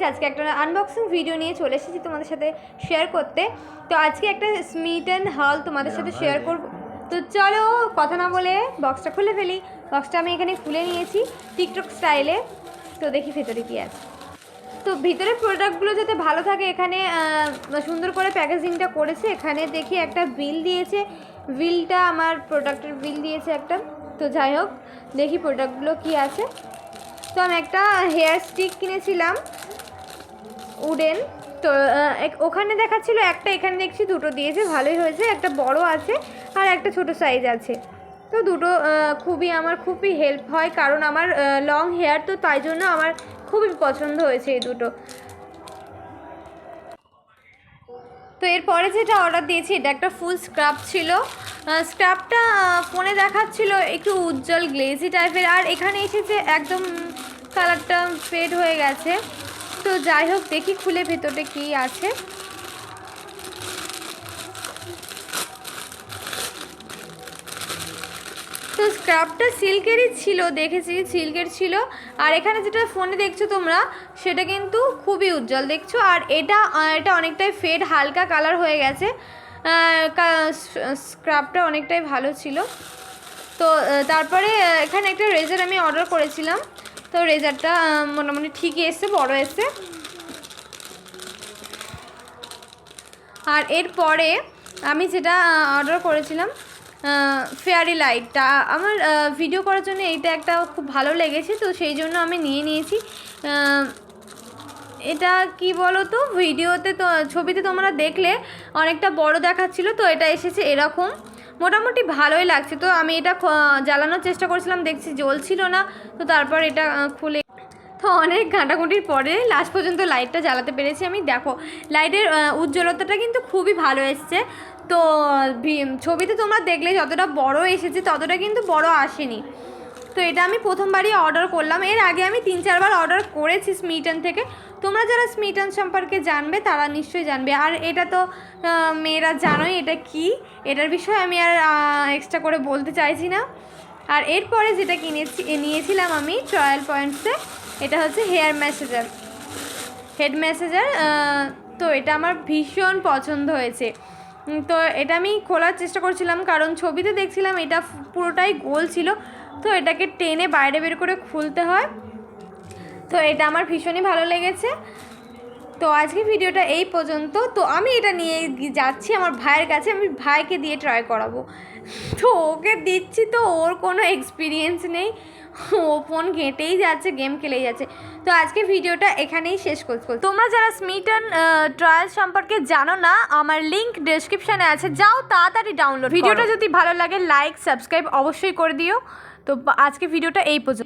আজকে একটা unboxing video নিয়ে চলে এসেছি তোমাদের সাথে শেয়ার করতে। তো আজকে একটা স্মিটেন হল তোমাদের সাথে শেয়ার করব। তো চলো কথা না বলে বক্সটা খুলে ফেলি। বক্সটা আমি এখানে খুলে নিয়েছি টিকটক স্টাইলে। তো দেখি ভেতরে কী আছে। তো ভিতরের প্রোডাক্টগুলো যাতে ভালো থাকে এখানে সুন্দর করে প্যাকেজিংটা করেছে। এখানে দেখি একটা বিল দিয়েছে, বিলটা আমার প্রোডাক্টের বিল দিয়েছে একটা। তো যাই হোক দেখি প্রোডাক্টগুলো কি আছে। তো আমি একটা হেয়ার স্টিক কিনেছিলাম উডেন। তো ওখানে দেখাচ্ছিল একটা, এখানে দেখছি দুটো দিয়েছে, ভালোই হয়েছে। একটা বড় আছে আর একটা ছোট সাইজ আছে। তো দুটো আমার খুবই হেল্প হয়, কারণ আমার লং হেয়ার, তো তাই জন্য আমার খুবই পছন্দ হয়েছে এই দুটো। তো এরপরে যেটা অর্ডার দিয়েছি এটা একটা ফুল স্ক্রাব ছিল। স্ক্রাবটা ফোনে দেখাচ্ছিল একটু উজ্জ্বল গ্লেজি টাইপের, আর এখানে এসেছে একদম কালারটা ফেড হয়ে গেছে। তো যাই হোক দেখি খুলে ভেতরে কি আছে। তো স্ক্রাবটা সিল্কেরই ছিল, দেখেছি সিল্কের ছিল। আর এখানে যেটা ফোনে দেখছো তোমরা সেটা কিন্তু খুবই উজ্জ্বল দেখছো, আর এটা অনেকটাই ফেড হালকা কালার হয়ে গেছে। স্ক্রাবটা অনেকটাই ভালো ছিল। তো তারপরে এখানে একটা রেজার আমি অর্ডার করেছিলাম। তো রেজারটা মোটামুটি ঠিকই এসছে, বড় এসছে। আর এরপরে আমি যেটা অর্ডার করেছিলাম ফেয়ারি লাইটটা, আমার ভিডিও করার জন্য এইটা একটা খুব ভালো লেগেছে, তো সেই জন্য আমি নিয়ে নিয়েছি। এটা কি বলো তো, ভিডিওতে তো ছবিতে তোমরা দেখলে অনেকটা বড় দেখাচ্ছিল, তো এটা এসেছে এরকম, মোটামুটি ভালোই লাগছে। তো আমি এটা জ্বালানোর চেষ্টা করেছিলাম, দেখছি জ্বলছিল না। তো তারপর এটা খুলে তো অনেক ঘাঁটাঘুঁটির পরে লাস্ট পর্যন্ত লাইটটা জ্বালাতে পেরেছি আমি। দেখো লাইটের উজ্জ্বলতাটা কিন্তু খুবই ভালো এসছে। তো ছবিতে তোমরা দেখলে যতটা বড় এসেছে ততটা কিন্তু বড় আসেনি। তো এটা আমি প্রথমবারই অর্ডার করলাম, এর আগে আমি 3-4 বার অর্ডার করেছি স্মিটেন থেকে। তোমরা যারা স্মিটেন সম্পর্কে জানবে তারা নিশ্চয়ই জানবে। আর এটা তো মেয়েরা জানোই এটা কি, এটার বিষয়ে আমি আর এক্সট্রা করে বলতে চাইছি না। আর এরপরে যেটা নিয়েছিলাম আমি ট্রায়াল পয়েন্টসে, এটা হচ্ছে হেড ম্যাসেজার। তো এটা আমার ভীষণ পছন্দ হয়েছে। তো এটা আমি খোলার চেষ্টা করছিলাম, কারণ ছবিতে দেখছিলাম এটা পুরোটাই গোল ছিল, তো এটাকে টেনে বাইরে বের করে খুলতে হয়। তো এটা আমার ভীষণই ভালো লেগেছে। তো আজকে ভিডিওটা এই পর্যন্ত। তো আমি এটা নিয়ে যাচ্ছি আমার ভাইয়ের কাছে, আমি ভাইকে দিয়ে ট্রাই করাবো। তো ওকে দিচ্ছি, তো ওর কোনো এক্সপিরিয়েন্স নেই, ও ফোন ঘেঁটেই যাচ্ছে, গেম খেলেই যাচ্ছে। তো আজকে ভিডিওটা এখানেই শেষ করছি। তোমরা যারা স্মিটেন ট্রায়াল সম্পর্কে জানো না, আমার লিঙ্ক ডেসক্রিপশানে আছে, যাও তাড়াতাড়ি ডাউনলোড। ভিডিওটা যদি ভালো লাগে লাইক সাবস্ক্রাইব অবশ্যই করে দিও। তো আজকে ভিডিওটা এই পর্যন্ত।